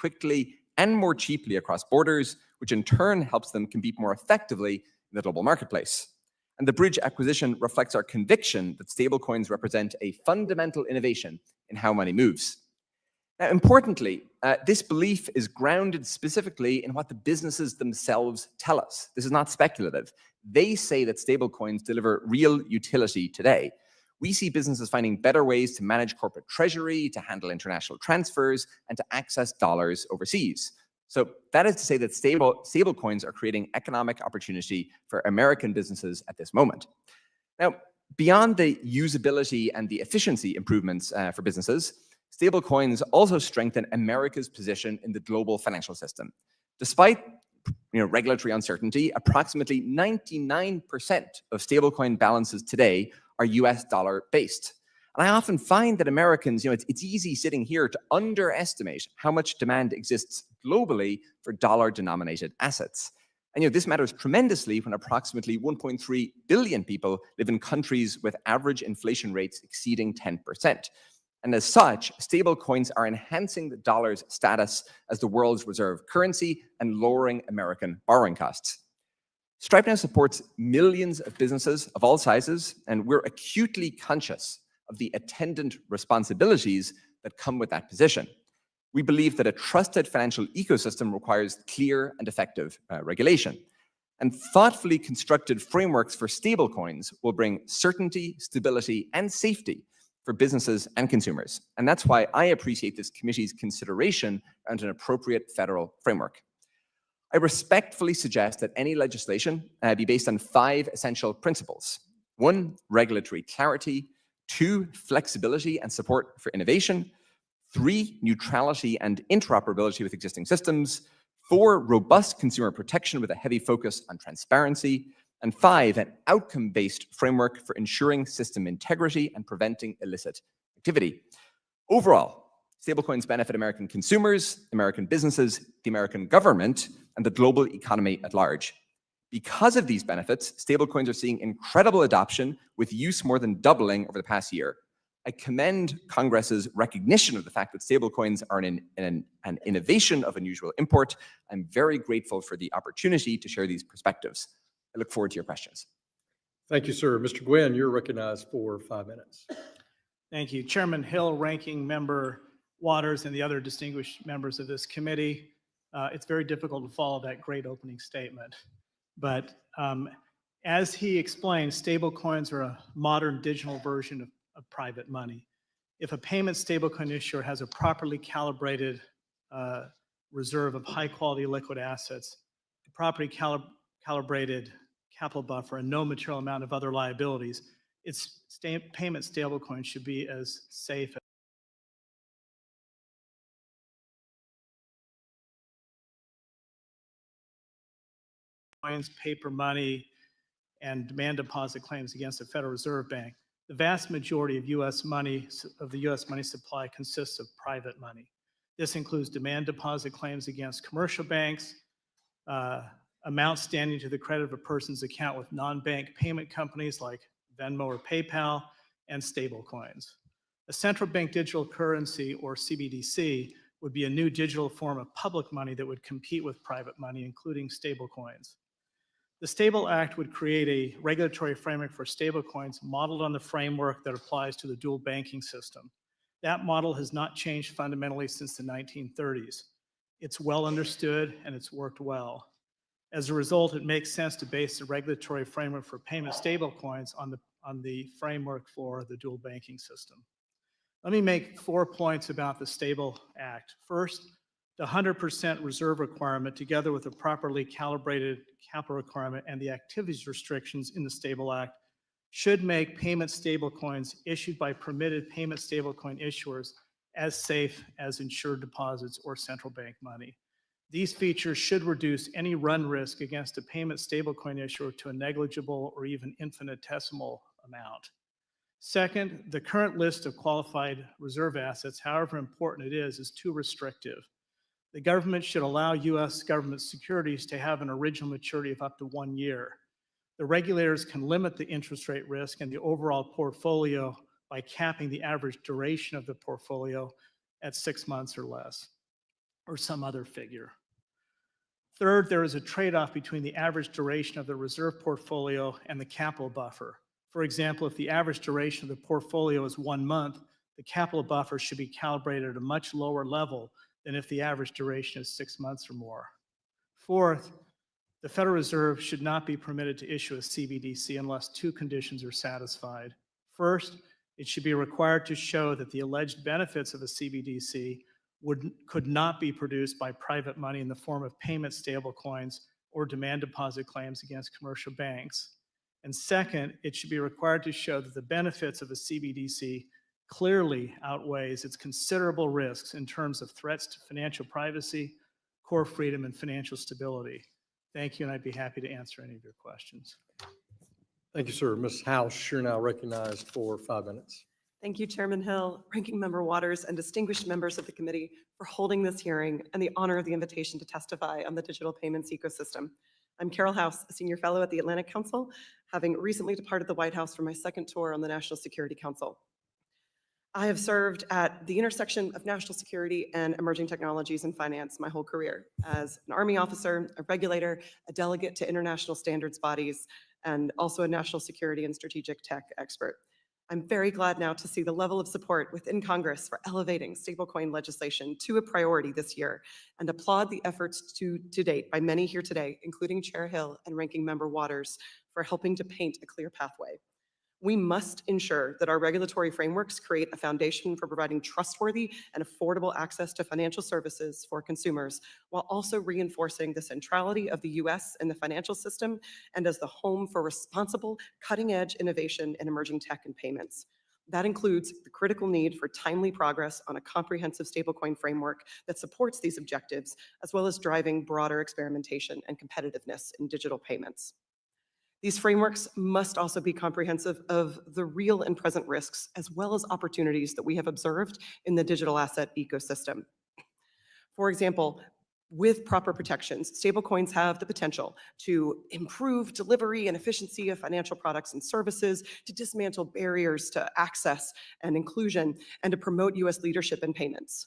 quickly and more cheaply across borders, which in turn helps them compete more effectively in the global marketplace. And the bridge acquisition reflects our conviction that stablecoins represent a fundamental innovation in how money moves. Now, importantly, this belief is grounded specifically in what the businesses themselves tell us. This is not speculative. They say that stablecoins deliver real utility today. We see businesses finding better ways to manage corporate treasury, to handle international transfers, and to access dollars overseas. So that is to say that stablecoins are creating economic opportunity for American businesses at this moment. Now, beyond the usability and the efficiency improvements for businesses, stablecoins also strengthen America's position in the global financial system. Despite regulatory uncertainty, approximately 99% of stablecoin balances today are US dollar based. And I often find that Americans, it's easy sitting here to underestimate how much demand exists globally for dollar-denominated assets. And this matters tremendously when approximately 1.3 billion people live in countries with average inflation rates exceeding 10%. And as such, stablecoins are enhancing the dollar's status as the world's reserve currency and lowering American borrowing costs. Stripe now supports millions of businesses of all sizes, and we're acutely conscious of the attendant responsibilities that come with that position. We believe that a trusted financial ecosystem requires clear and effective regulation. And thoughtfully constructed frameworks for stablecoins will bring certainty, stability, and safety for businesses and consumers. And that's why I appreciate this committee's consideration around an appropriate federal framework. I respectfully suggest that any legislation be based on 5 essential principles. 1, regulatory clarity. 2, flexibility and support for innovation. 3, neutrality and interoperability with existing systems. 4, robust consumer protection with a heavy focus on transparency. And 5, an outcome-based framework for ensuring system integrity and preventing illicit activity. Overall, stablecoins benefit American consumers, American businesses, the American government, and the global economy at large. Because of these benefits, stablecoins are seeing incredible adoption, with use more than doubling over the past year. I commend Congress's recognition of the fact that stablecoins are an innovation of unusual import. I'm very grateful for the opportunity to share these perspectives. I look forward to your questions. Thank you, sir. Mr. Gwynn, you're recognized for 5 minutes. Thank you. Chairman Hill, Ranking Member Waters, and the other distinguished members of this committee. It's very difficult to follow that great opening statement. But as he explained, stablecoins are a modern digital version of private money. If a payment stablecoin issuer has a properly calibrated reserve of high-quality liquid assets, a properly calibrated capital buffer, and no material amount of other liabilities, its payment stablecoin should be as safe as paper money, and demand deposit claims against the Federal Reserve Bank. The vast majority of the U.S. money supply consists of private money. This includes demand deposit claims against commercial banks, amounts standing to the credit of a person's account with non-bank payment companies like Venmo or PayPal, and stablecoins. A central bank digital currency, or CBDC, would be a new digital form of public money that would compete with private money, including stablecoins. The Stable Act would create a regulatory framework for stablecoins modeled on the framework that applies to the dual banking system. That model has not changed fundamentally since the 1930s. It's well understood and it's worked well. As a result, it makes sense to base the regulatory framework for payment stablecoins on the framework for the dual banking system. Let me make 4 points about the Stable Act. First, the 100% reserve requirement, together with a properly calibrated capital requirement and the activities restrictions in the Stable Act, should make payment stablecoins issued by permitted payment stablecoin issuers as safe as insured deposits or central bank money. These features should reduce any run risk against a payment stablecoin issuer to a negligible or even infinitesimal amount. Second, the current list of qualified reserve assets, however important it is too restrictive. The government should allow U.S. government securities to have an original maturity of up to 1 year. The regulators can limit the interest rate risk and the overall portfolio by capping the average duration of the portfolio at 6 months or less. or some other figure. Third, there is a trade-off between the average duration of the reserve portfolio and the capital buffer. For example, if the average duration of the portfolio is 1 month, the capital buffer should be calibrated at a much lower level than if the average duration is 6 months or more. Fourth, the Federal Reserve should not be permitted to issue a CBDC unless 2 conditions are satisfied. First, it should be required to show that the alleged benefits of a CBDC could not be produced by private money in the form of payment stablecoins or demand deposit claims against commercial banks. And second, it should be required to show that the benefits of a CBDC clearly outweighs its considerable risks in terms of threats to financial privacy, core freedom, and financial stability. Thank you, and I'd be happy to answer any of your questions. Thank you, sir. Ms. House, you're now recognized for 5 minutes. Thank you, Chairman Hill, Ranking Member Waters, and distinguished members of the committee for holding this hearing and the honor of the invitation to testify on the digital payments ecosystem. I'm Carol House, a senior fellow at the Atlantic Council, having recently departed the White House for my second tour on the National Security Council. I have served at the intersection of national security and emerging technologies in finance my whole career as an Army officer, a regulator, a delegate to international standards bodies, and also a national security and strategic tech expert. I'm very glad now to see the level of support within Congress for elevating stablecoin legislation to a priority this year, and applaud the efforts to date by many here today, including Chair Hill and Ranking Member Waters, for helping to paint a clear pathway. We must ensure that our regulatory frameworks create a foundation for providing trustworthy and affordable access to financial services for consumers, while also reinforcing the centrality of the U.S. in the financial system and as the home for responsible, cutting-edge innovation in emerging tech and payments. That includes the critical need for timely progress on a comprehensive stablecoin framework that supports these objectives, as well as driving broader experimentation and competitiveness in digital payments. These frameworks must also be comprehensive of the real and present risks, as well as opportunities that we have observed in the digital asset ecosystem. For example, with proper protections, stablecoins have the potential to improve delivery and efficiency of financial products and services, to dismantle barriers to access and inclusion, and to promote U.S. leadership in payments.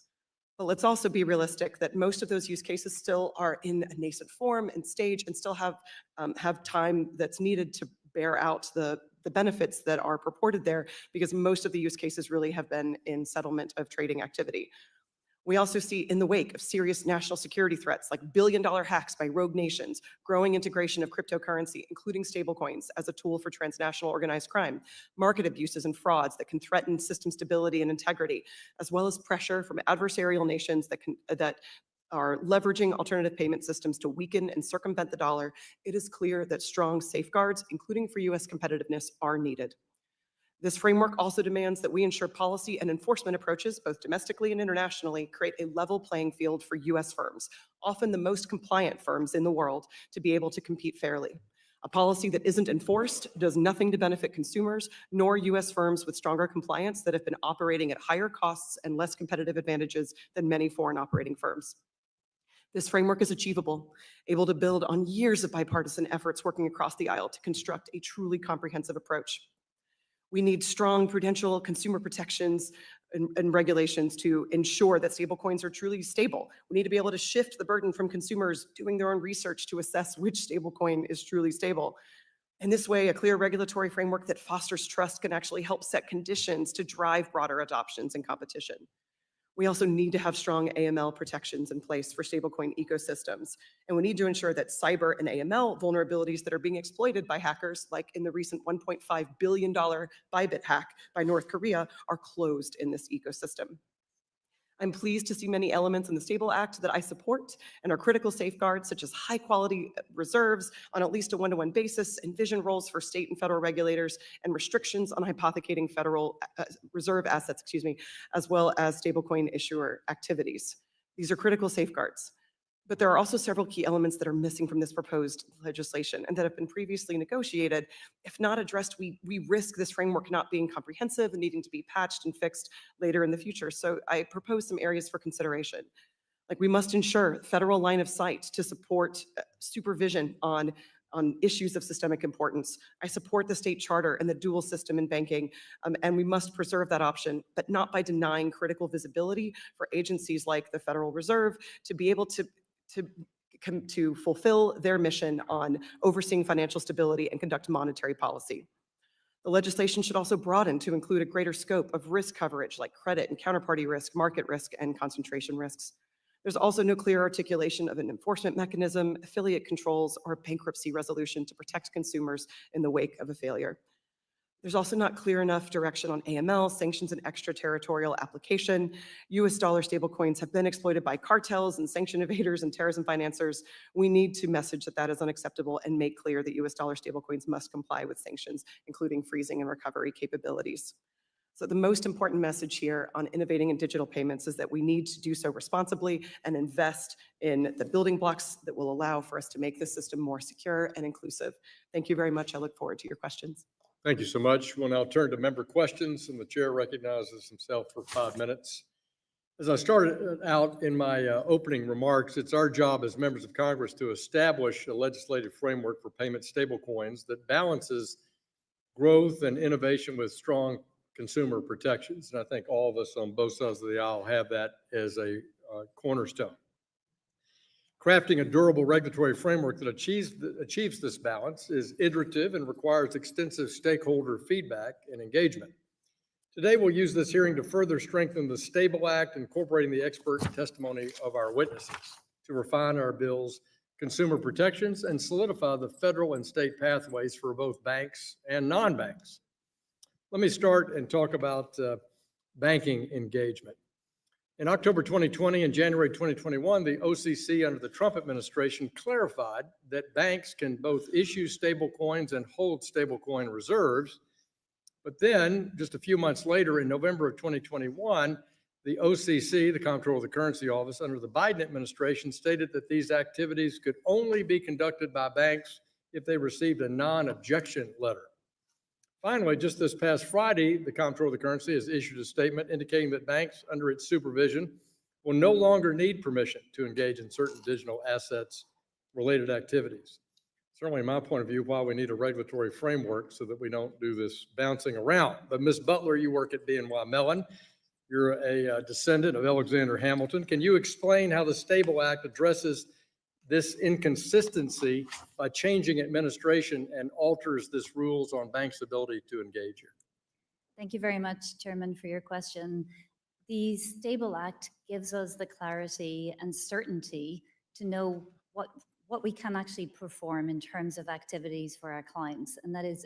But let's also be realistic that most of those use cases still are in a nascent form and stage, and still have time that's needed to bear out the benefits that are purported there, because most of the use cases really have been in settlement of trading activity. We also see, in the wake of serious national security threats like billion-dollar hacks by rogue nations, growing integration of cryptocurrency, including stablecoins, as a tool for transnational organized crime, market abuses and frauds that can threaten system stability and integrity, as well as pressure from adversarial nations that are leveraging alternative payment systems to weaken and circumvent the dollar. It is clear that strong safeguards, including for U.S. competitiveness, are needed. This framework also demands that we ensure policy and enforcement approaches, both domestically and internationally, create a level playing field for U.S. firms, often the most compliant firms in the world, to be able to compete fairly. A policy that isn't enforced does nothing to benefit consumers, nor U.S. firms with stronger compliance that have been operating at higher costs and less competitive advantages than many foreign operating firms. This framework is achievable, able to build on years of bipartisan efforts working across the aisle to construct a truly comprehensive approach. We need strong prudential consumer protections and regulations to ensure that stablecoins are truly stable. We need to be able to shift the burden from consumers doing their own research to assess which stablecoin is truly stable. In this way, a clear regulatory framework that fosters trust can actually help set conditions to drive broader adoptions and competition. We also need to have strong AML protections in place for stablecoin ecosystems. And we need to ensure that cyber and AML vulnerabilities that are being exploited by hackers, like in the recent $1.5 billion Bybit hack by North Korea, are closed in this ecosystem. I'm pleased to see many elements in the Stable Act that I support and are critical safeguards, such as high-quality reserves on at least a one-to-one basis, envision roles for state and federal regulators, and restrictions on hypothecating federal reserve assets, as well as stablecoin issuer activities. These are critical safeguards. But there are also several key elements that are missing from this proposed legislation and that have been previously negotiated. If not addressed, we risk this framework not being comprehensive and needing to be patched and fixed later in the future. So I propose some areas for consideration. Like, we must ensure federal line of sight to support supervision on on issues of systemic importance. I support the state charter and the dual system in banking, and we must preserve that option, but not by denying critical visibility for agencies like the Federal Reserve to be able to fulfill their mission on overseeing financial stability and conduct monetary policy. The legislation should also broaden to include a greater scope of risk coverage like credit and counterparty risk, market risk, and concentration risks. There's also no clear articulation of an enforcement mechanism, affiliate controls, or bankruptcy resolution to protect consumers in the wake of a failure. There's also not clear enough direction on AML, sanctions and extraterritorial application. US dollar stablecoins have been exploited by cartels and sanction evaders and terrorism financiers. We need to message that that is unacceptable and make clear that US dollar stablecoins must comply with sanctions, including freezing and recovery capabilities. So the most important message here on innovating in digital payments is that we need to do so responsibly and invest in the building blocks that will allow for us to make this system more secure and inclusive. Thank you very much. I look forward to your questions. Thank you so much. We'll now turn to member questions, and the chair recognizes himself for 5 minutes. As I started out in my opening remarks, it's our job as members of Congress to establish a legislative framework for payment stablecoins that balances growth and innovation with strong consumer protections. And I think all of us on both sides of the aisle have that as a cornerstone. Crafting a durable regulatory framework that achieves this balance is iterative and requires extensive stakeholder feedback and engagement. Today, we'll use this hearing to further strengthen the STABLE Act, incorporating the expert testimony of our witnesses to refine our bill's consumer protections and solidify the federal and state pathways for both banks and non-banks. Let me start and talk about banking engagement. In October 2020 and January 2021, the OCC under the Trump administration clarified that banks can both issue stablecoins and hold stablecoin reserves. But then, just a few months later, in November of 2021, the OCC, the Comptroller of the Currency Office, under the Biden administration, stated that these activities could only be conducted by banks if they received a non-objection letter. Finally, just this past Friday, the Comptroller of the Currency has issued a statement indicating that banks under its supervision will no longer need permission to engage in certain digital assets related activities. Certainly, in my point of view, why we need a regulatory framework so that we don't do this bouncing around. But Ms. Butler, you work at BNY Mellon. You're a descendant of Alexander Hamilton. Can you explain how the STABLE Act addresses this inconsistency by changing administration and alters this rules on banks' ability to engage here? Thank you very much, Chairman, for your question. The STABLE Act gives us the clarity and certainty to know what we can actually perform in terms of activities for our clients, and that is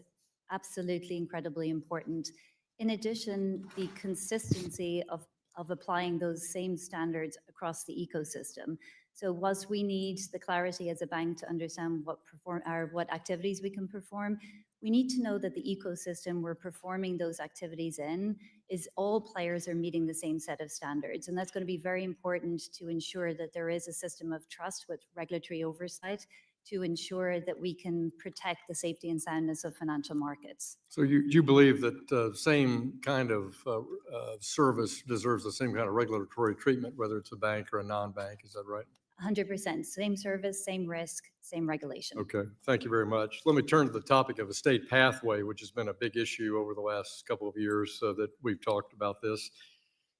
absolutely incredibly important. In addition, the consistency of applying those same standards across the ecosystem. So whilst we need the clarity as a bank to understand what activities we can perform, we need to know that the ecosystem we're performing those activities in is all players are meeting the same set of standards. And that's going to be very important to ensure that there is a system of trust with regulatory oversight to ensure that we can protect the safety and soundness of financial markets. So you believe that same kind of service deserves the same kind of regulatory treatment, whether it's a bank or a non-bank, is that right? 100%, same service, same risk, same regulation. Okay, thank you very much. Let me turn to the topic of a state pathway, which has been a big issue over the last couple of years that we've talked about this.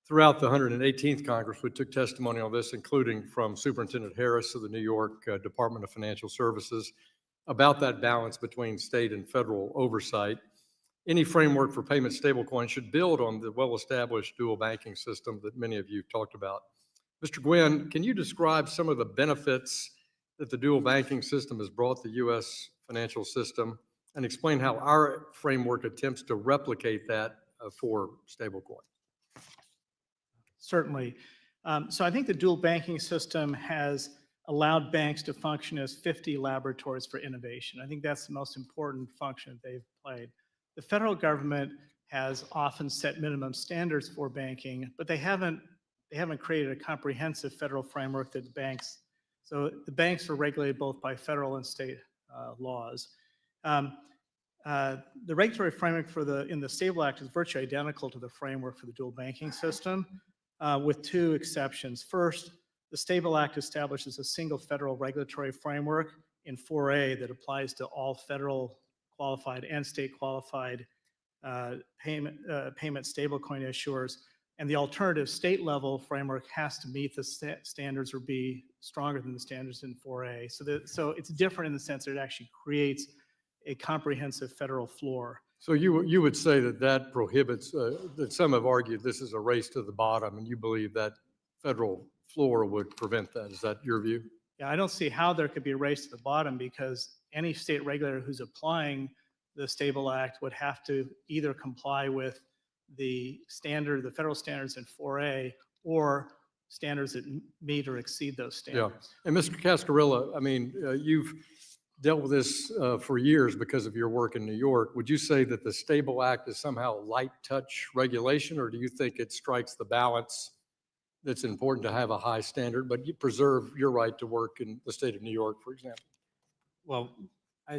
Throughout the 118th Congress, we took testimony on this, including from Superintendent Harris of the New York Department of Financial Services, about that balance between state and federal oversight. Any framework for payment stablecoin should build on the well-established dual banking system that many of you talked about. Mr. Gwynn, can you describe some of the benefits that the dual banking system has brought the U.S. financial system and explain how our framework attempts to replicate that for stablecoin? Certainly. So I think the dual banking system has allowed banks to function as 50 laboratories for innovation. I think that's the most important function they've played. The federal government has often set minimum standards for banking, but they haven't created a comprehensive federal framework that so the banks are regulated both by federal and state laws. The regulatory framework in the STABLE Act is virtually identical to the framework for the dual banking system, with two exceptions. First, the STABLE Act establishes a single federal regulatory framework in 4A that applies to all federal qualified and state qualified payment stablecoin issuers. And the alternative state level framework has to meet the standards or be stronger than the standards in 4A. So it's different in the sense that it actually creates a comprehensive federal floor. So you would say that that prohibits, that some have argued this is a race to the bottom, and you believe that federal floor would prevent that. Is that your view? Yeah, I don't see how there could be a race to the bottom, because any state regulator who's applying the Stable Act would have to either comply with the federal standards in 4A, or standards that meet or exceed those standards. Yeah. And Mr. Cascarilla, I mean, you've dealt with this for years because of your work in New York. Would you say that the Stable Act is somehow light touch regulation, or do you think it strikes the balance that's important to have a high standard, but you preserve your right to work in the state of New York, for example? Well,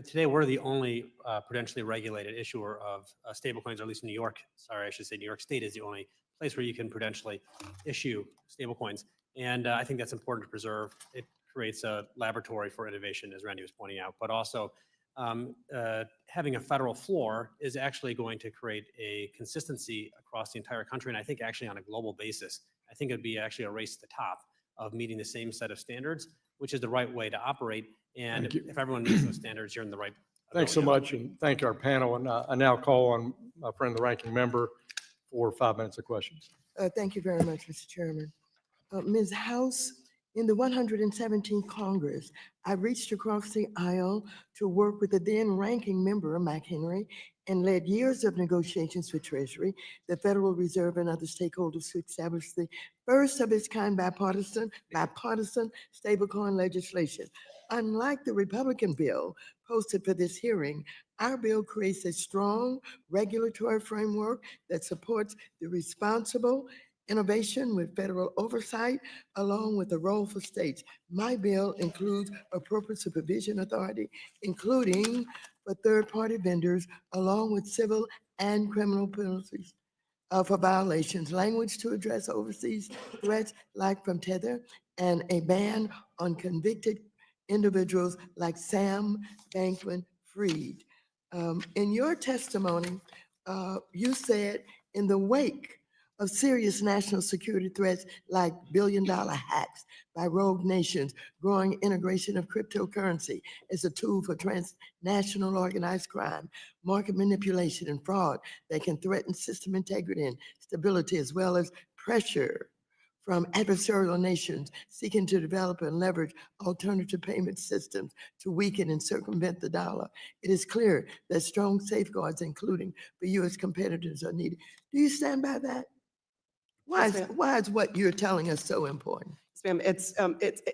today we're the only prudentially regulated issuer of stablecoins, or at least New York. Sorry, I should say New York State is the only place where you can prudentially issue stablecoins, and I think that's important to preserve. It creates a laboratory for innovation, as Randy was pointing out, but also having a federal floor is actually going to create a consistency across the entire country, and I think actually on a global basis. I think it'd be actually a race to the top of meeting the same set of standards, which is the right way to operate. And if everyone meets those standards, you're in the right. Thanks so much, and thank our panel. And I now call on my friend, the ranking member, for 5 minutes of questions. Thank you very much, Mr. Chairman. Ms. House, in the 117th Congress, I reached across the aisle to work with the then ranking member, McHenry, and led years of negotiations with Treasury, the Federal Reserve, and other stakeholders to establish the first of its kind bipartisan stablecoin legislation. Unlike the Republican bill posted for this hearing, our bill creates a strong regulatory framework that supports the responsible innovation with federal oversight, along with a role for states. My bill includes appropriate supervision authority, including for third-party vendors, along with civil and criminal penalties for violations, language to address overseas threats like from Tether, and a ban on convicted individuals like Sam Bankman-Fried. In your testimony, you said, in the wake of serious national security threats like billion-dollar hacks by rogue nations, growing integration of cryptocurrency as a tool for transnational organized crime, market manipulation and fraud that can threaten system integrity and stability, as well as pressure from adversarial nations seeking to develop and leverage alternative payment systems to weaken and circumvent the dollar. It is clear that strong safeguards, including for U.S. competitors, are needed. Do you stand by that? Why is what you're telling us so important? Ma'am, it's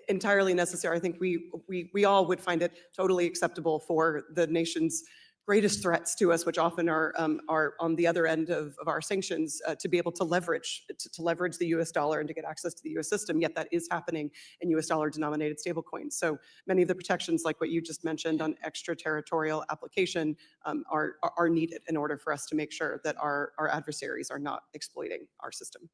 entirely necessary. I think we all would find it totally acceptable for the nation's greatest threats to us, which often are on the other end of our sanctions, to be able to leverage the U.S. dollar and to get access to the U.S. system. Yet that is happening in U.S. dollar denominated stablecoins. So many of the protections, like what you just mentioned on extraterritorial application, are needed in order for us to make sure that our adversaries are not exploiting our system.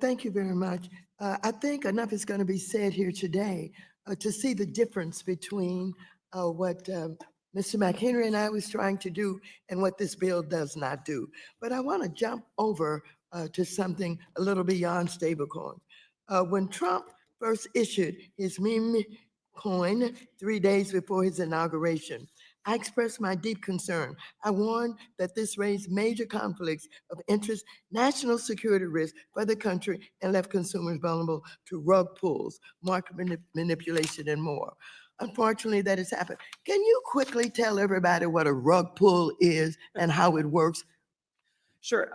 Thank you very much. I think enough is going to be said here today to see the difference between what Mr. McHenry and I was trying to do and what this bill does not do. But I want to jump over to something a little beyond stablecoins. When Trump first issued his meme coin 3 days before his inauguration, I expressed my deep concern. I warned that this raised major conflicts of interest, national security risks for the country, and left consumers vulnerable to rug pulls, market manipulation, and more. Unfortunately, that has happened. Can you quickly tell everybody what a rug pull is and how it works? Sure.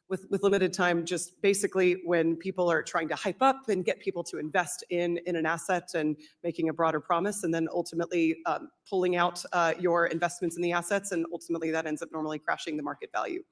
With limited time, just basically when people are trying to hype up and get people to invest in an asset and making a broader promise, and then ultimately pulling out your investments in the assets, and ultimately that ends up normally crashing the market value.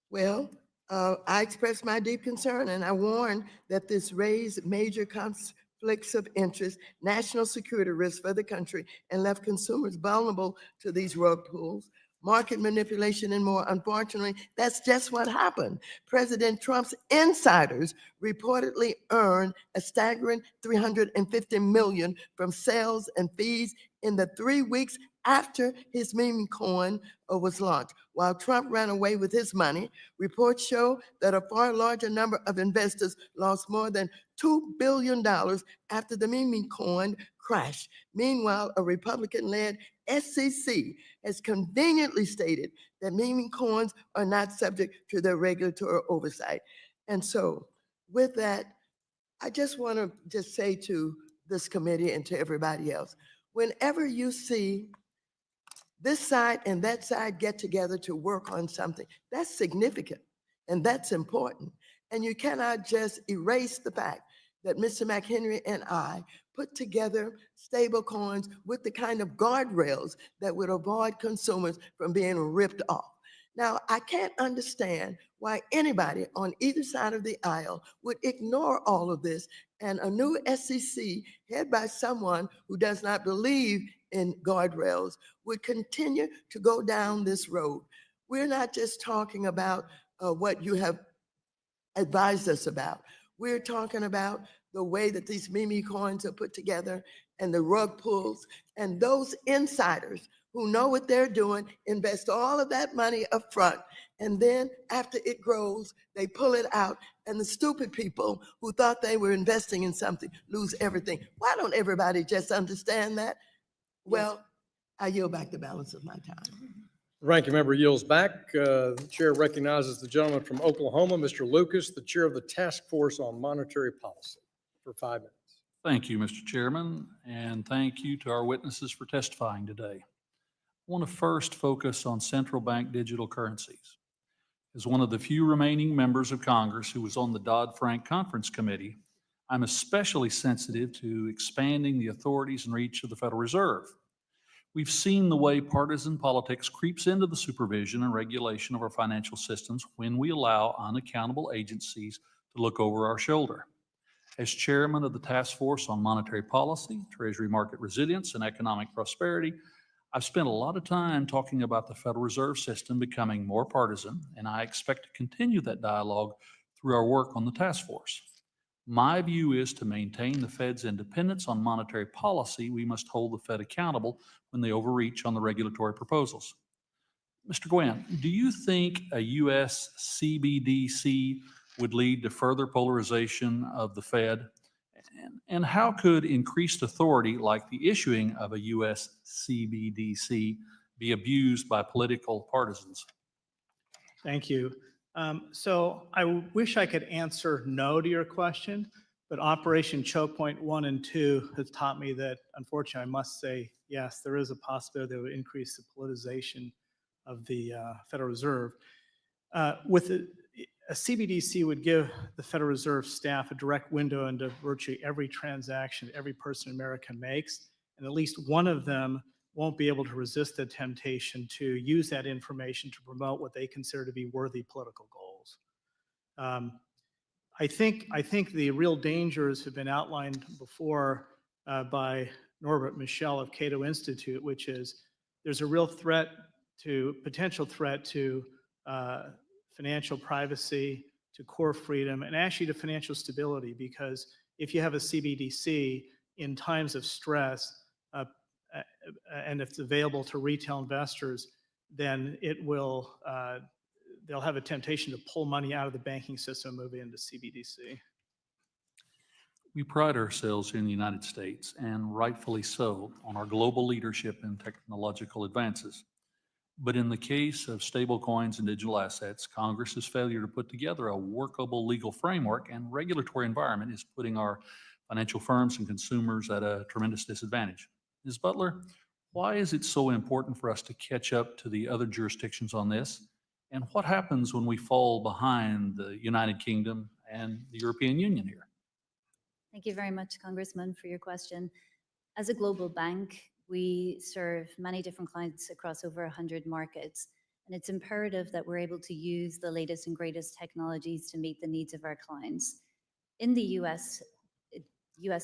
Well, I expressed my deep concern, and I warned that this raised major conflicts of interest, national security risks for the country, and left consumers vulnerable to these rug pulls, market manipulation, and more. Unfortunately, that's just what happened. President Trump's insiders reportedly earned a staggering $350 million from sales and fees in the 3 weeks after his meme coin was launched. While Trump ran away with his money, reports show that a far larger number of investors lost more than $2 billion after the meme coin crashed. Meanwhile, a Republican-led SEC has conveniently stated that meme coins are not subject to their regulatory oversight. And so with that, I just want to just say to this committee and to everybody else, whenever you see this side and that side get together to work on something, that's significant and that's important. And you cannot just erase the fact that Mr. McHenry and I put together stable coins with the kind of guardrails that would avoid consumers from being ripped off. Now, I can't understand why anybody on either side of the aisle would ignore all of this, and a new SEC head by someone who does not believe in guardrails would continue to go down this road. We're not just talking about what you have advised us about. We're talking about the way that these meme coins are put together and the rug pulls, and those insiders who know what they're doing invest all of that money up front, and then after it grows, they pull it out, and the stupid people who thought they were investing in something lose everything. Why don't everybody just understand that? Well, I yield back the balance of my time. Ranking member yields back. The chair recognizes the gentleman from Oklahoma, Mr. Lucas, the chair of the Task Force on Monetary Policy, for 5 minutes. Thank you, Mr. Chairman, and thank you to our witnesses for testifying today. I want to first focus on central bank digital currencies. As one of the few remaining members of Congress who was on the Dodd-Frank Conference Committee, I'm especially sensitive to expanding the authorities and reach of the Federal Reserve. We've seen the way partisan politics creeps into the supervision and regulation of our financial systems when we allow unaccountable agencies to look over our shoulder. As chairman of the Task Force on Monetary Policy, Treasury Market Resilience, and Economic Prosperity, I've spent a lot of time talking about the Federal Reserve System becoming more partisan, and I expect to continue that dialogue through our work on the task force. My view is to maintain the Fed's independence on monetary policy, we must hold the Fed accountable when they overreach on the regulatory proposals. Mr. Gwynn, do you think a U.S. CBDC would lead to further polarization of the Fed? And how could increased authority like the issuing of a U.S. CBDC be abused by political partisans? Thank you. So I wish I could answer no to your question, but Operation Choke Point 1 and 2 has taught me that, unfortunately, I must say, yes, there is a possibility that would increase the politicization of the Federal Reserve. A CBDC would give the Federal Reserve staff a direct window into virtually every transaction every person in America makes, and at least one of them won't be able to resist the temptation to use that information to promote what they consider to be worthy political goals. I think the real dangers have been outlined before by Norbert Michel of Cato Institute, which is there's a real potential threat to financial privacy, to core freedom, and actually to financial stability, because if you have a CBDC in times of stress, and if it's available to retail investors, then they'll have a temptation to pull money out of the banking system and move it into CBDC. We pride ourselves here in the United States, and rightfully so, on our global leadership in technological advances. But in the case of stablecoins and digital assets, Congress's failure to put together a workable legal framework and regulatory environment is putting our financial firms and consumers at a tremendous disadvantage. Ms. Butler, why is it so important for us to catch up to the other jurisdictions on this? And what happens when we fall behind the United Kingdom and the European Union here? Thank you very much, Congressman, for your question. As a global bank, we serve many different clients across over 100 markets, and it's imperative that we're able to use the latest and greatest technologies to meet the needs of our clients. In the US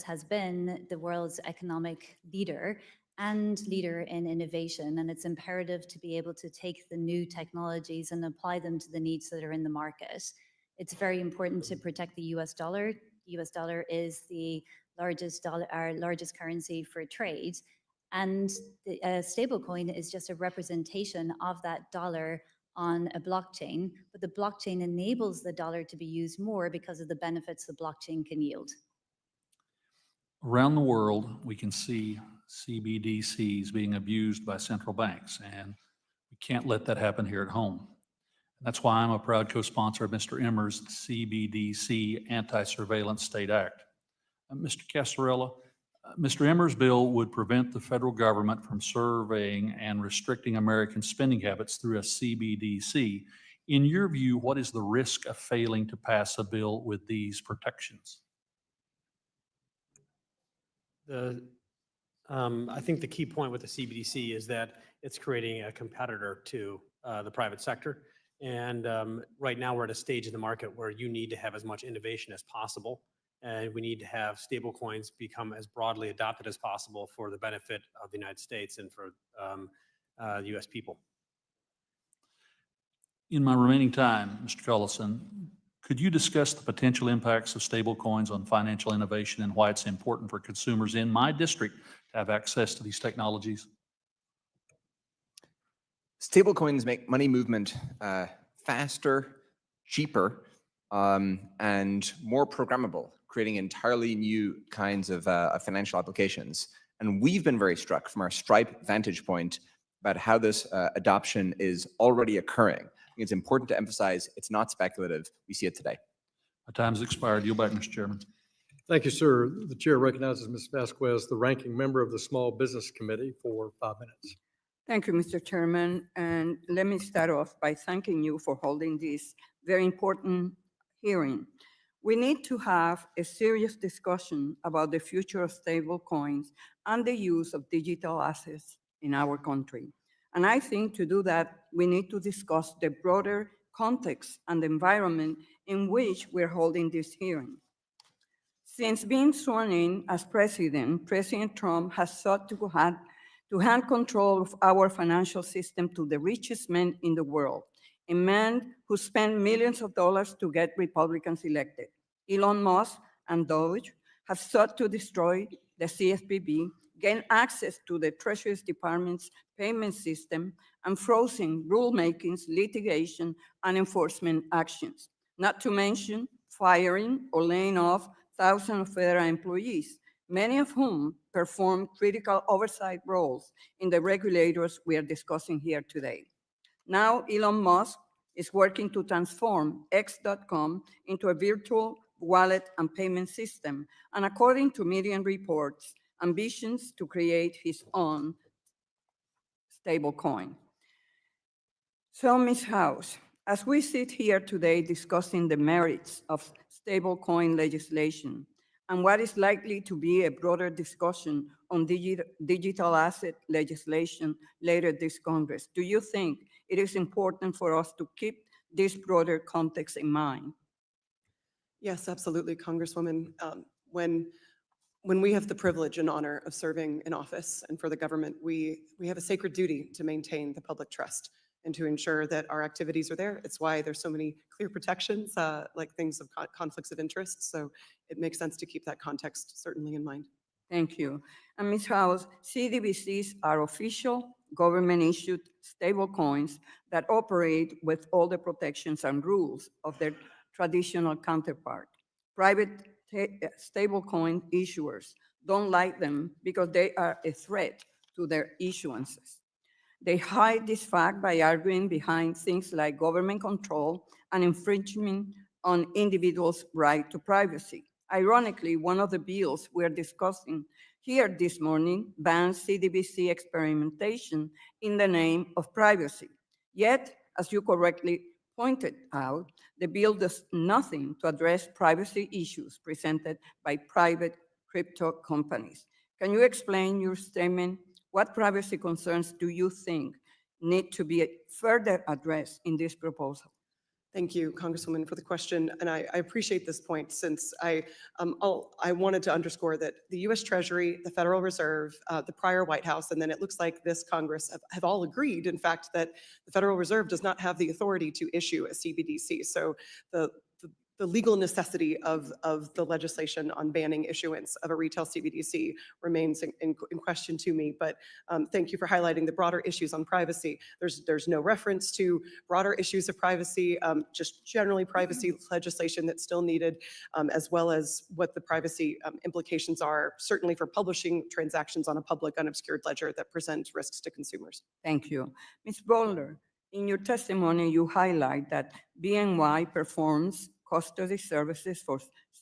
has been the world's economic leader, and leader in innovation. And it's imperative to be able to take the new technologies and apply them to the needs that are in the market. It's very important to protect the US dollar. The US dollar is our largest currency for trade. And the stablecoin is just a representation of that dollar on a blockchain, but the blockchain enables the dollar to be used more because of the benefits the blockchain can yield. Around the world, we can see CBDCs being abused by central banks, and we can't let that happen here at home. That's why I'm a proud co-sponsor of Mr. Emmer's CBDC Anti-Surveillance State Act. Mr. Casarella, Mr. Emmer's bill would prevent the federal government from surveying and restricting American spending habits through a CBDC. In your view, what is the risk of failing to pass a bill with these protections? I think the key point with the CBDC is that it's creating a competitor to the private sector. And right now we're at a stage in the market where you need to have as much innovation as possible. And we need to have stable coins become as broadly adopted as possible for the benefit of the United States and for the US people. In my remaining time, Mr. Cullison, could you discuss the potential impacts of stable coins on financial innovation and why it's important for consumers in my district to have access to these technologies? Stablecoins make money movement faster, cheaper, and more programmable, creating entirely new kinds of financial applications. And we've been very struck from our Stripe vantage point about how this adoption is already occurring. I think it's important to emphasize it's not speculative. We see it today. My time's expired. Yield back, Mr. Chairman. Thank you, sir. The chair recognizes Ms. Vasquez, the ranking member of the Small Business Committee, for 5 minutes. Thank you, Mr. Chairman. And let me start off by thanking you for holding this very important hearing. We need to have a serious discussion about the future of stable coins and the use of digital assets in our country. And I think to do that, we need to discuss the broader context and environment in which we're holding this hearing. Since being sworn in as president, President Trump has sought to hand control of our financial system to the richest man in the world, a man who spent millions of dollars to get Republicans elected. Elon Musk and Doge have sought to destroy the CFPB, gain access to the Treasury Department's payment system, and frozen rulemakings, litigation, and enforcement actions, not to mention firing or laying off thousands of federal employees, many of whom perform critical oversight roles in the regulators we are discussing here today. Now, Elon Musk is working to transform X.com into a virtual wallet and payment system, and according to media reports, ambitions to create his own stablecoin. So, Ms. House, as we sit here today discussing the merits of stablecoin legislation and what is likely to be a broader discussion on digital asset legislation later this Congress, do you think it is important for us to keep this broader context in mind? Yes, absolutely, Congresswoman. When we have the privilege and honor of serving in office and for the government, we have a sacred duty to maintain the public trust and to ensure that our activities are there. It's why there's so many clear protections, like things of conflicts of interest. So it makes sense to keep that context certainly in mind. Thank you. And Ms. House, CBDCs are official government-issued stablecoins that operate with all the protections and rules of their traditional counterpart. Private stablecoin issuers don't like them because they are a threat to their issuances. They hide this fact by arguing behind things like government control and infringement on individuals' right to privacy. Ironically, one of the bills we're discussing here this morning bans CBDC experimentation in the name of privacy. Yet, as you correctly pointed out, the bill does nothing to address privacy issues presented by private crypto companies. Can you explain your statement? What privacy concerns do you think need to be further addressed in this proposal? Thank you, Congresswoman, for the question. And I appreciate this point since I wanted to underscore that the U.S. Treasury, the Federal Reserve, the prior White House, and then it looks like this Congress have all agreed, in fact, that the Federal Reserve does not have the authority to issue a CBDC. So the legal necessity of the legislation on banning issuance of a retail CBDC remains in question to me. But thank you for highlighting the broader issues on privacy. There's no reference to broader issues of privacy, just generally privacy legislation that's still needed, as well as what the privacy implications are, certainly for publishing transactions on a public unobscured ledger that present risks to consumers. Thank you. Ms. Boulder, in your testimony, you highlight that BNY performs custody services for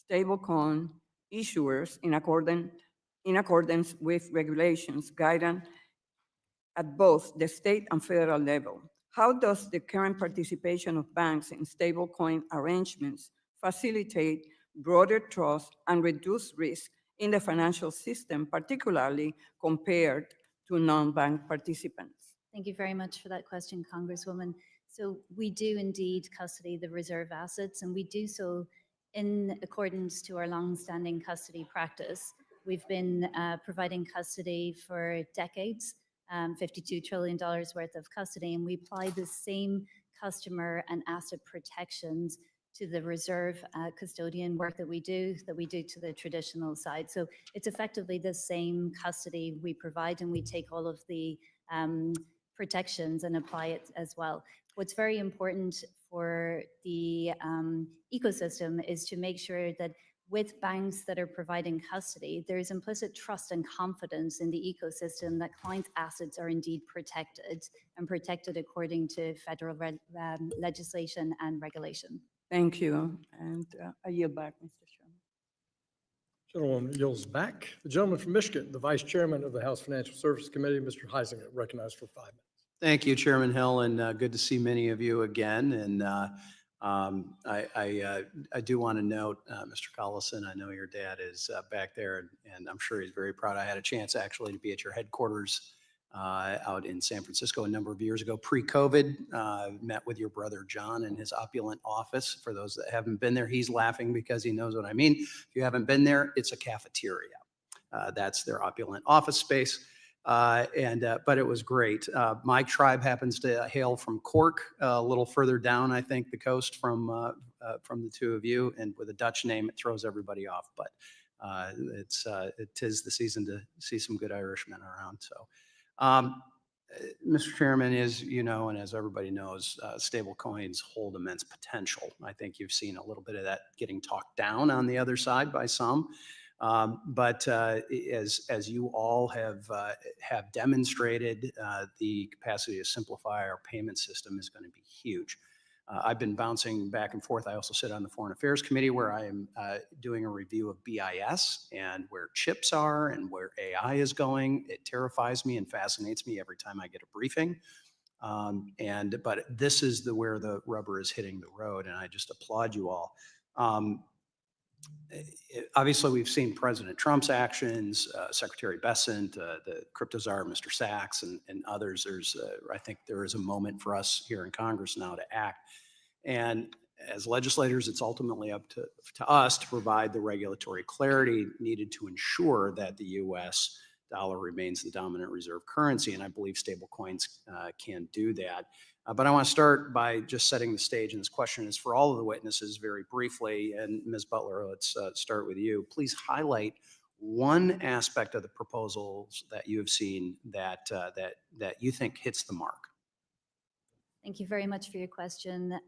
stablecoin issuers in accordance with regulations, guidance at both the state and federal level. How does the current participation of banks in stablecoin arrangements facilitate broader trust and reduce risk in the financial system, particularly compared to non-bank participants? Thank you very much for that question, Congresswoman. So we do indeed custody the reserve assets, and we do so in accordance to our long-standing custody practice. We've been providing custody for decades, $52 trillion worth of custody, and we apply the same customer and asset protections to the reserve custodian work that we do to the traditional side. So it's effectively the same custody we provide, and we take all of the protections and apply it as well. What's very important for the ecosystem is to make sure that with banks that are providing custody, there is implicit trust and confidence in the ecosystem that clients' assets are indeed protected and protected according to federal legislation and regulation. Thank you. And I yield back, Mr. Chairman. Gentleman yields back. The gentleman from Michigan, the Vice Chairman of the House Financial Services Committee, Mr. Heisinger, recognized for 5 minutes. Thank you, Chairman Hill, and good to see many of you again. And I do want to note, Mr. Collison, I know your dad is back there, and I'm sure he's very proud. I had a chance actually to be at your headquarters out in San Francisco a number of years ago, pre-COVID. Met with your brother John in his opulent office. For those that haven't been there, he's laughing because he knows what I mean. If you haven't been there, it's a cafeteria. That's their opulent office space. But it was great. My tribe happens to hail from Cork, a little further down, I think, the coast from the two of you. And with a Dutch name, it throws everybody off. But it is the season to see some good Irishmen around. So, Mr. Chairman, as you know, and as everybody knows, stable coins hold immense potential. I think you've seen a little bit of that getting talked down on the other side by some. But as you all have demonstrated, the capacity to simplify our payment system is going to be huge. I've been bouncing back and forth. I also sit on the Foreign Affairs Committee where I am doing a review of BIS and where chips are and where AI is going. It terrifies me and fascinates me every time I get a briefing. But this is where the rubber is hitting the road, and I just applaud you all. Obviously, we've seen President Trump's actions, Secretary Bessent, the crypto czar, Mr. Sachs, and others. I think there is a moment for us here in Congress now to act. And as legislators, it's ultimately up to us to provide the regulatory clarity needed to ensure that the U.S. dollar remains the dominant reserve currency. And I believe stablecoins can do that. But I want to start by just setting the stage, and this question is for all of the witnesses very briefly. And Ms. Butler, let's start with you. Please highlight one aspect of the proposals that you have seen that you think hits the mark. Thank you very much for your question.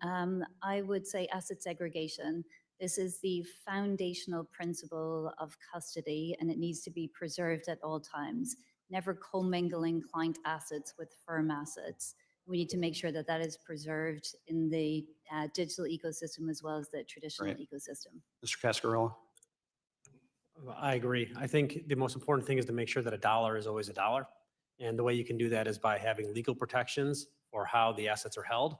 I would say asset segregation. This is the foundational principle of custody, and it needs to be preserved at all times, never commingling client assets with firm assets. We need to make sure that that is preserved in the digital ecosystem as well as the traditional ecosystem. Mr. Cascarilla? I agree. I think the most important thing is to make sure that a dollar is always a dollar. And the way you can do that is by having legal protections for how the assets are held,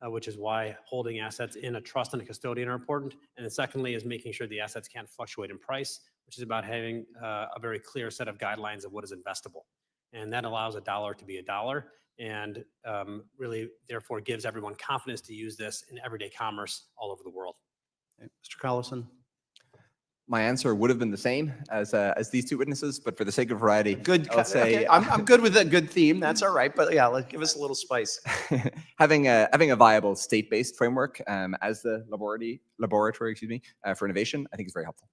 which is why holding assets in a trust and a custodian are important. And then secondly is making sure the assets can't fluctuate in price, which is about having a very clear set of guidelines of what is investable. And that allows a dollar to be a dollar. and really therefore gives everyone confidence to use this in everyday commerce all over the world. Okay, Mr. Collison? My answer would have been the same as these two witnesses, but for the sake of variety, Good. I'll say Okay, I'm good with a good theme. That's all right. But yeah, give us a little spice. having a viable state-based framework as the laboratory, for innovation, I think is very helpful.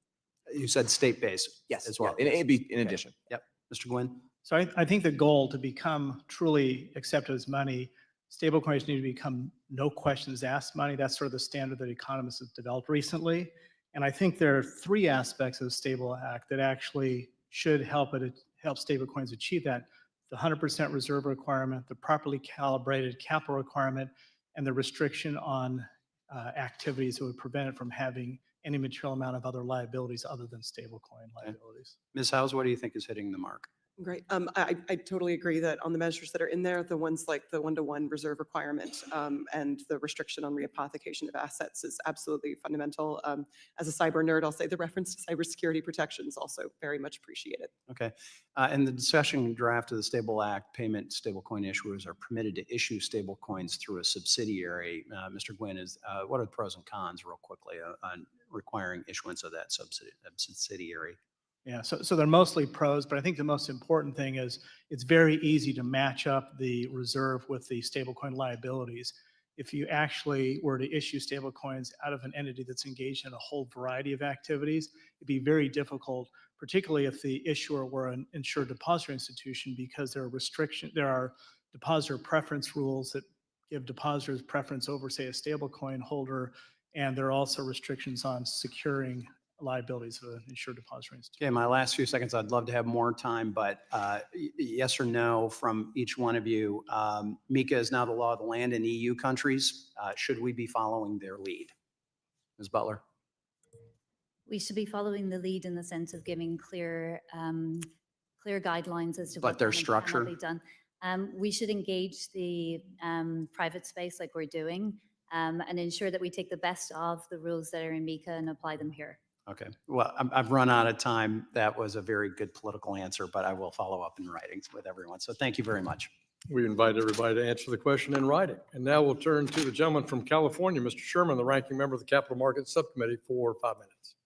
You said state-based. Yes, as well. yeah, it'd be in Okay. addition. Yep. Mr. Gwynn? So I think the goal to become truly accepted as money, stablecoins need to become no questions asked money. That's sort of the standard that economists have developed recently. And I think there are three aspects of the Stable Act that actually should help stablecoins achieve that. The 100% reserve requirement, the properly calibrated capital requirement, and the restriction on activities that would prevent it from having any material amount of other liabilities other than stablecoin liabilities. Ms. Howes, what do you think is hitting the mark? Great. I totally agree that on the measures that are in there, the ones like the one-to-one reserve requirement and the restriction on rehypothecation of assets is absolutely fundamental. As a cyber nerd, I'll say the reference to cybersecurity protections also very much appreciated. Okay. In the discussion draft of the Stable Act, stablecoin issuers are permitted to issue stablecoins through a subsidiary. Mr. Gwynn, what are the pros and cons, real quickly, on requiring issuance of that subsidiary? Yeah, so they're mostly pros, but I think the most important thing is it's very easy to match up the reserve with the stablecoin liabilities. If you actually were to issue stablecoins out of an entity that's engaged in a whole variety of activities, it'd be very difficult, particularly if the issuer were an insured depository institution, because there are depositor preference rules that give depositors preference over, say, a stablecoin holder, and there are also restrictions on securing liabilities of an insured depository institution. Okay, my last few seconds, I'd love to have more time, but yes or no from each one of you. MiCA is now the law of the land in EU countries. Should we be following their lead? Ms. Butler? We should be following the lead in the sense of giving clear guidelines as to But what their can and structure? cannot be done. We should engage the private space like we're doing and ensure that we take the best of the rules that are in MiCA and apply them here. Okay, well, I've run out of time. That was a very good political answer, but I will follow up in writing with everyone. So thank you very much. We invite everybody to answer the question in writing. And now we'll turn to the gentleman from California, Mr. Sherman, the ranking member of the Capital Markets Subcommittee, for 5 minutes.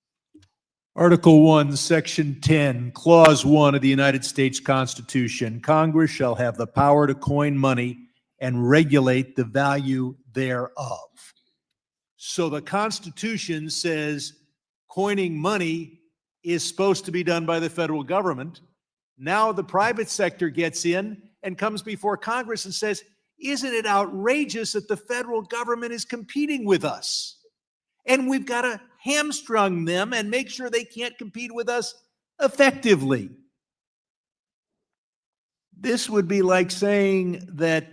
Article 1, Section 10, Clause 1 of the United States Constitution, Congress shall have the power to coin money and regulate the value thereof. So the Constitution says coining money is supposed to be done by the federal government. Now the private sector gets in and comes before Congress and says, isn't it outrageous that the federal government is competing with us? And we've got to hamstrung them and make sure they can't compete with us effectively. This would be like saying that,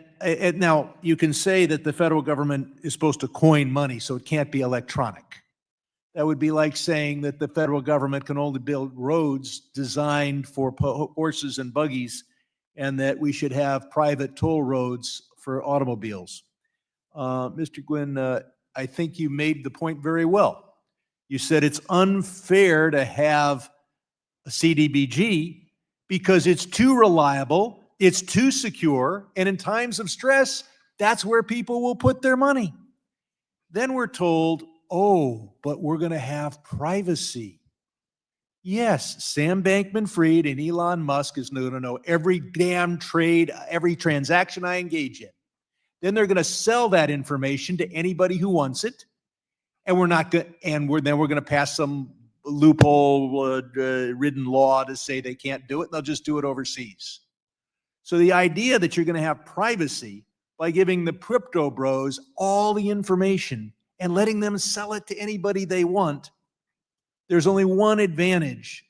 now you can say that the federal government is supposed to coin money, so it can't be electronic. That would be like saying that the federal government can only build roads designed for horses and buggies, and that we should have private toll roads for automobiles. Mr. Gwynn, I think you made the point very well. You said it's unfair to have a CDBG because it's too reliable, it's too secure, and in times of stress, that's where people will put their money. Then we're told, oh, but we're going to have privacy. Yes, Sam Bankman-Fried and Elon Musk is going to know every damn trade, every transaction I engage in. Then they're going to sell that information to anybody who wants it, and we're going to pass some loophole-ridden law to say they can't do it, and they'll just do it overseas. So the idea that you're going to have privacy by giving the crypto bros all the information and letting them sell it to anybody they want, there's only one advantage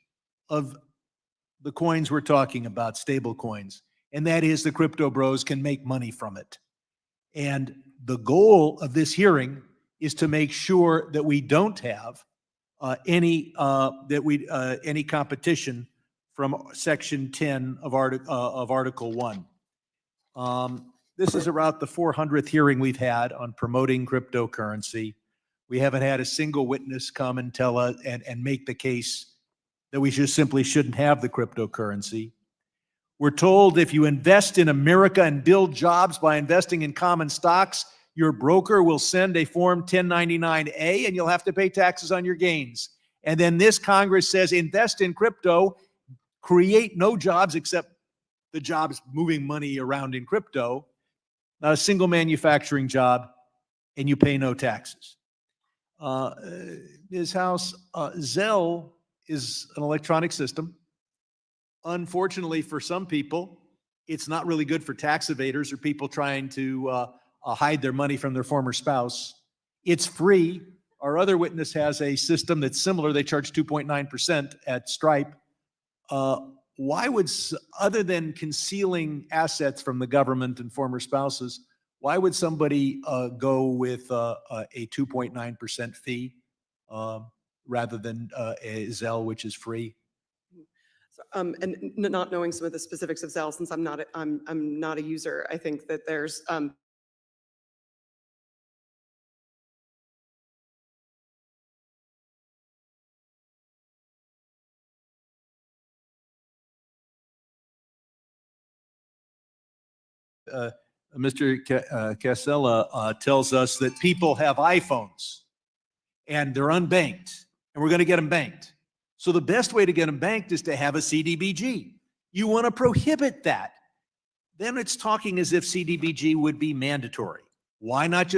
of the coins we're talking about, stable coins, and that is the crypto bros can make money from it. And the goal of this hearing is to make sure that we don't have any competition from Section 10 of Article 1. This is about the 400th hearing we've had on promoting cryptocurrency. We haven't had a single witness come and tell us and make the case that we just simply shouldn't have the cryptocurrency. We're told if you invest in America and build jobs by investing in common stocks, your broker will send a Form 1099-A and you'll have to pay taxes on your gains. And then this Congress says invest in crypto, create no jobs except the jobs moving money around in crypto, not a single manufacturing job, and you pay no taxes. Ms. House, Zelle is an electronic system. Unfortunately, for some people, it's not really good for tax evaders or people trying to hide their money from their former spouse. It's free. Our other witness has a system that's similar. They charge 2.9% at Stripe. Why would, other than concealing assets from the government and former spouses, why would somebody go with a 2.9% fee rather than a Zelle, which is free? Not knowing some of the specifics of Zelle, since I'm not a user, I think that there's Mr. Casella tells us that people have iPhones and they're unbanked, and we're going to get them banked. So the best way to get them banked is to have a CDBG. You want to prohibit that. Then it's talking as if CDBG would be mandatory. Why not just